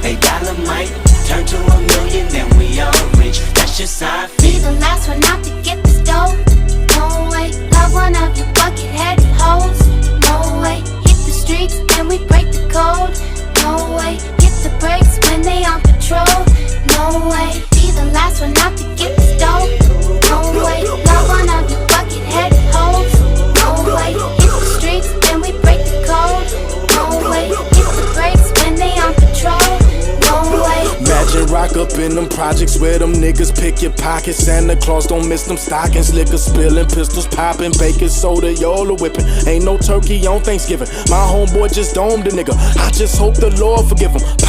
A dollar might turn to a million, then we all rich. That's just how I Be feel. the last one out to get this dough. No way, love one of you bucket-headed hoes. No way, hit the streets and we break the code. No way, hit the brakes when they on patrol. No way, be the last one out to get this dough. No way, love one of you bucket-headed hoes. No way, hit the streets and we break the code. No way, hit the brakes when they on patrol. No way. Imagine rock up in them projects where them niggas pick your pockets. Santa Claus don't miss them stockings. Liquor spilling, pistols popping, baking soda, y'all are whipping. Ain't no turkey on Thanksgiving. My homeboy just domed a nigga. I just hope the Lord forgive him.